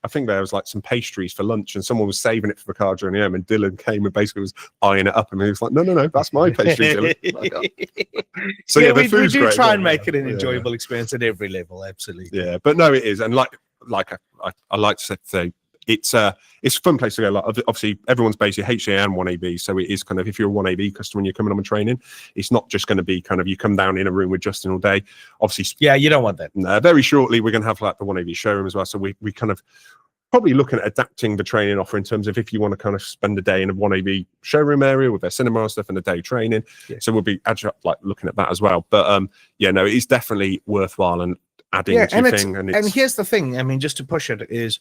I think there was like some pastries for lunch, and someone was saving it for the car journey home, and Dylan came and basically was eyeing it up, and he was like, "No, that's my pastry, Dylan." So the food's we do great, try and make it an enjoyable experience at every level. Absolutely. Yeah, but no, it is, and like I like to say. It's a fun place to go. Like, obviously, everyone's basically HDA and OneAV, so it is kind of, if you're a OneAV customer and you're coming on a training, it's not just going to be kind of you come down in a room with Justin all day. Obviously, you don't want that. Very shortly, we're going to have like the OneAV showroom as well. So we kind of probably looking at adapting the training offer in terms of if you want to kind of spend a day in a OneAV showroom area with their cinema and stuff and a day training. So we'll be like looking at that as well. But it is definitely worthwhile and adding to thing. And here's the thing. Just to push it is,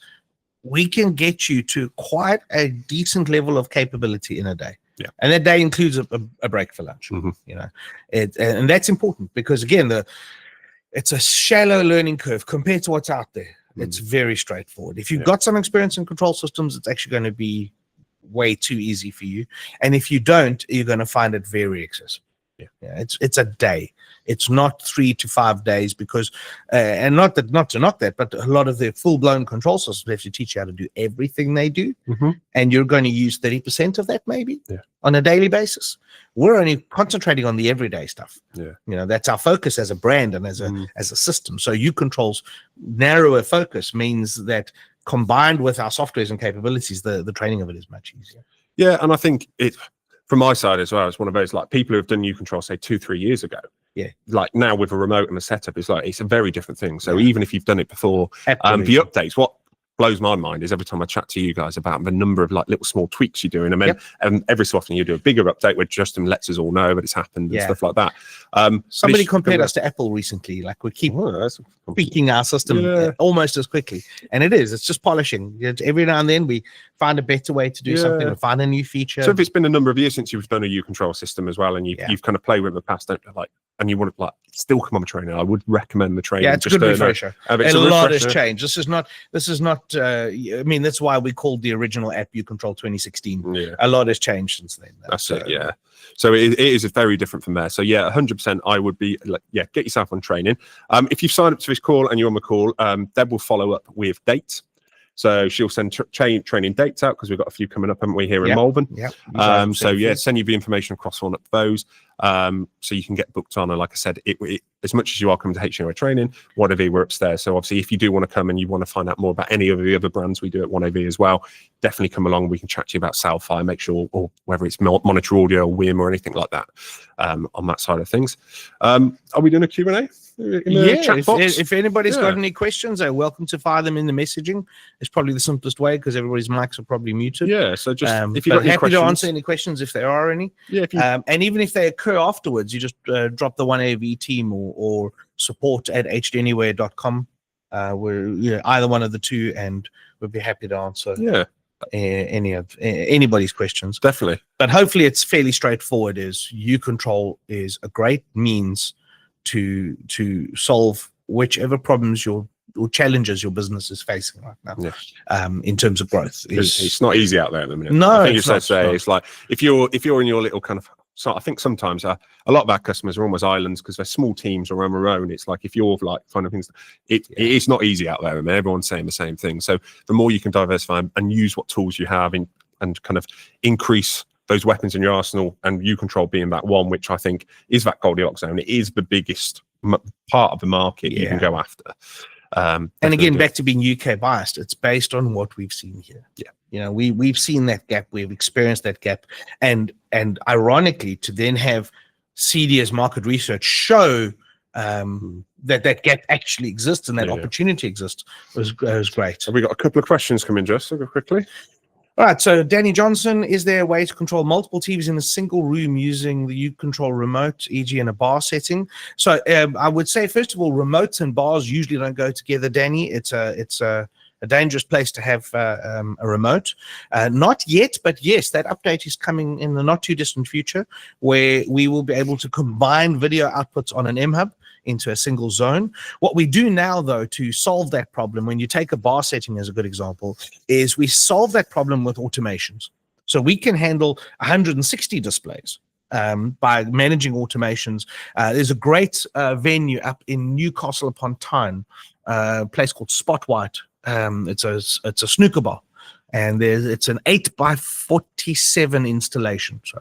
we can get you to quite a decent level of capability in a day. And that day includes a break for lunch. And that's important because, again, it's a shallow learning curve compared to what's out there. It's very straightforward. If you've got some experience in control systems, it's actually going to be way too easy for you. And if you don't, you're going to find it very accessible. It's a day. It's not 3 to 5 days because, and not to knock that, but a lot of the full-blown control systems have to teach you how to do everything they do, and you're going to use 30% of that maybe on a daily basis. We're only concentrating on the everyday stuff. That's our focus as a brand and as a system. So uControl's narrower focus means that combined with our softwares and capabilities, the training of it is much easier. Yeah, and I think from my side as well, it's one of those like people who have done uControl say 2-3 years ago. Like now with a remote and a setup, it's a very different thing. So even if you've done it before, the updates, what blows my mind is every time I chat to you guys about the number of like little small tweaks you're doing, and then every so often you do a bigger update where Justin lets us all know that it's happened and stuff like that. Somebody compared us to Apple recently. Like we keep tweaking our system almost as quickly, and it's just polishing. Every now and then we find a better way to do something, or find a new feature. So if it's been a number of years since you've done a uControl system as well, and you've kind of played with it in the past, like and you want to like still come on the training, I would recommend the training. Yeah, it's a good refresher. And a lot has changed. This is not. I mean, that's why we called the original app uControl 2016. Yeah. A lot has changed since then. That's it. Yeah. So it is very different from there. So yeah, 100%. I would be like, yeah, get yourself on training. If you've signed up to this call and you're on the call, Deb will follow up with dates. So she'll send training dates out because we've got a few coming up, haven't we, here in Malvern? Yeah. So yeah, send you the information across on those, so you can get booked on. And like I said, as much as you are coming to HDA training, OneAV, we're upstairs. So obviously, if you do want to come and you want to find out more about any of the other brands we do at OneAV as well, definitely come along. We can chat to you about Salfire, make sure, or whether it's Monitor Audio, or WIM, or anything like that, on that side of things. Are we doing a Q&A? If anybody's got any questions, they're welcome to fire them in the messaging. It's probably the simplest way because everybody's mics are probably muted. Yeah, so just if you've got any happy questions, to answer any questions if there are any. Yeah, and even if they occur afterwards, you just drop the OneAV team or support@hdanywhere.com. We're either one of the two, and we'll be happy to answer anybody's questions. Definitely. But hopefully, it's fairly straightforward. uControl is a great means to solve whichever problems or challenges your business is facing right now. In terms of growth, it's not easy out there at the minute. No, I think it's like if you're in your little kind of. So I think sometimes a lot of our customers are almost islands because they're small teams or on their own. It's like if you're like finding things, it is not easy out there. I mean, everyone's saying the same thing. So the more you can diversify and use what tools you have and kind of increase those weapons in your arsenal, and uControl being that one, which I think is that Goldilocks zone. It is the biggest part of the market you can go after. And again, back to being UK biased, it's based on what we've seen here. Yeah, we've seen that gap, we've experienced that gap, and ironically, to then have CD's market research show that gap actually exists and that opportunity exists was great. Have we got a couple of questions coming, Jess? I'll go quickly. All right, so Danny Johnson, is there a way to control multiple TVs in a single room using the uControl remote, e.g. in a bar setting? So I would say, first of all, remotes and bars usually don't go together, Danny. It's a dangerous place to have a remote. Not yet, but yes, that update is coming in the not too distant future, where we will be able to combine video outputs on an MHUB into a single zone. What we do now, though, to solve that problem, when you take a bar setting as a good example, is we solve that problem with automations. So we can handle 160 displays by managing automations. There's a great venue up in Newcastle upon Tyne, a place called Spotlight. It's a snooker bar, and it's an 8x47 installation. So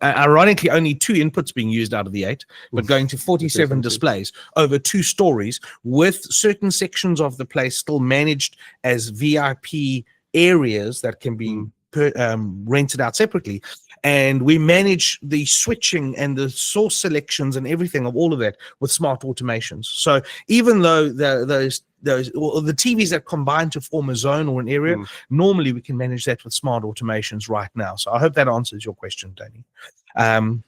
ironically, only 2 inputs being used out of the 8, but going to 47 displays over 2 stories, with certain sections of the place still managed as VIP areas that can be rented out separately. And we manage the switching and the source selections and everything of all of that with smart automations. So even though the TVs that combine to form a zone or an area, normally we can manage that with smart automations right now. So I hope that answers your question, Danny. Mr.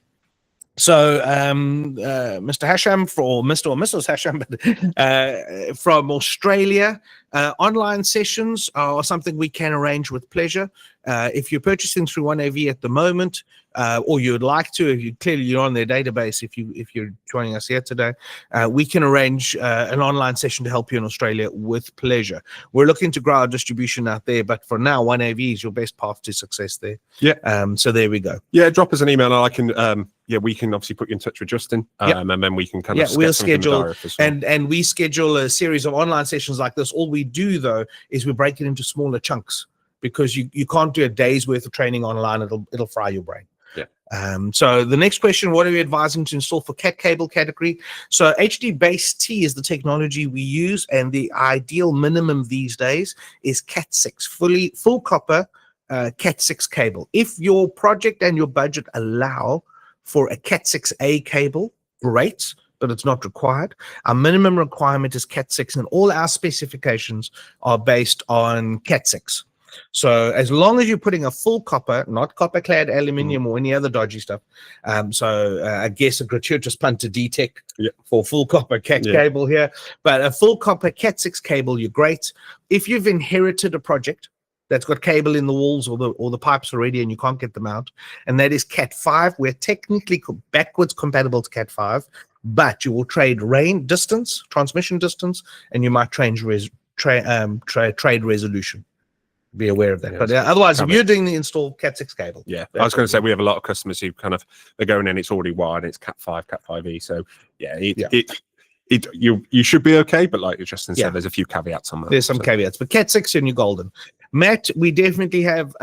Hasham, or Mr. or Mrs. Hasham, from Australia, online sessions are something we can arrange with pleasure. If you're purchasing through OneAV at the moment, or you'd like to, you're on their database, if you're joining us here today, we can arrange an online session to help you in Australia with pleasure. We're looking to grow our distribution out there, but for now, OneAV is your best path to success there. So there we go. Drop us an email, and I can we can obviously put you in touch with Justin, and then we can kind of we'll schedule and we schedule a series of online sessions like this. All we do, though, is we break it into smaller chunks, because you can't do a day's worth of training online. It'll fry your brain. So the next question, what are we advising to install for cat cable category? So HD base T is the technology we use, and the ideal minimum these days is Cat 6, full copper Cat 6 cable. If your project and your budget allow for a Cat 6A cable, great, but it's not required. Our minimum requirement is Cat 6, and all our specifications are based on Cat 6. So as long as you're putting a full copper, not copper-clad aluminium or any other dodgy stuff, I guess a gratuitous pun to DTech for full copper cat cable here, but a full copper Cat 6 cable, you're great. If you've inherited a project that's got cable in the walls or the pipes already, and you can't get them out. And that is Cat 5. We're technically backwards compatible to Cat 5, but you will trade transmission distance, and you might trade resolution. Be aware of that. Yeah, but otherwise, if you're doing the install, Cat 6 cable. Yeah, I was going to say we have a lot of customers who kind of they're going in. It's already wired. It's Cat 5, Cat 5e. So yeah, you should be okay. But like Justin said, there's a few caveats on that. There's some caveats, but Cat 6 and you're golden. Matt, we definitely have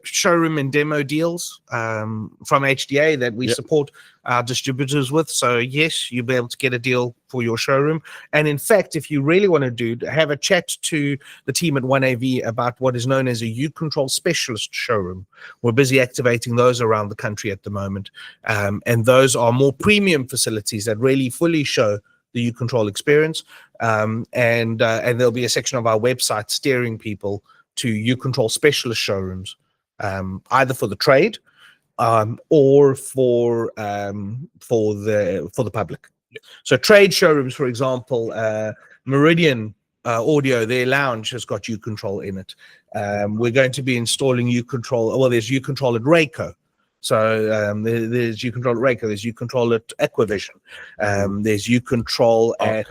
showroom and demo deals from HDA that we support our distributors with. So yes, you'll be able to get a deal for your showroom. And in fact, if you really want to have a chat to the team at OneAV about what is known as a uControl specialist showroom. We're busy activating those around the country at the moment. And those are more premium facilities that really fully show the uControl experience. And there'll be a section of our website steering people to uControl specialist showrooms, either for the trade or for the public. So trade showrooms, for example, Meridian Audio, their lounge has got uControl in it. We're going to be installing uControl. Well, there's uControl at Rayco. So there's uControl at Rayco, there's uControl at Equivision, there's uControl at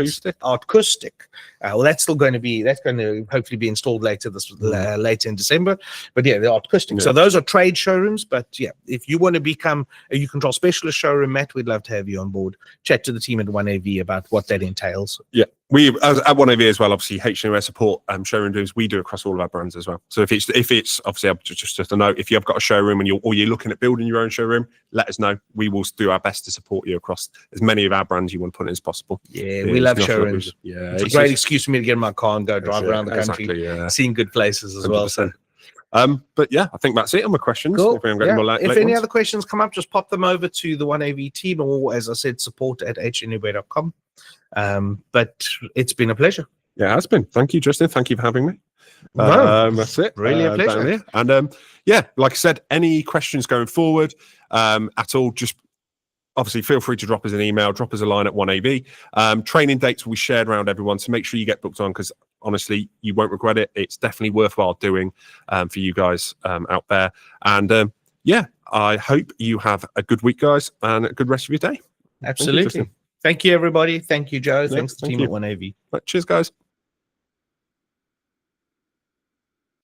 Acoustic. Well, that's going to hopefully be installed later in December. But yeah, the Acoustic. Yeah. So those are trade showrooms. But yeah, if you want to become a uControl specialist showroom, Matt, we'd love to have you on board. Chat to the team at OneAV about what that entails. Yeah. We at OneAV as well, obviously HDA support showroom deals we do across all of our brands as well. So if it's obviously just a note, if you've got a showroom and you're looking at building your own showroom, let us know. We will do our best to support you across as many of our brands you want to put in as possible. Yeah, we love showrooms. Yeah, it's a great excuse for me to get in my car and go drive around the country, seeing good places as 100%. Well. So. But yeah, I think that's it on my questions. Cool. If any other questions come up, just pop them over to the OneAV team, or as I said, support@hneway.com. But it's been a pleasure. Yeah, it has been. Thank you, Justin. Thank you for having me. That's it. Really a pleasure. And yeah, like I said, any questions going forward at all, just obviously feel free to drop us an email, drop us a line at OneAV. Training dates will be shared around everyone, so make sure you get booked on, because honestly, you won't regret it. It's definitely worthwhile doing for you guys out there. And yeah, I hope you have a good week, guys, and a good rest of your day. Absolutely. Thank you, everybody. Thank you, Joe. Thanks to the team at OneAV. Cheers, guys.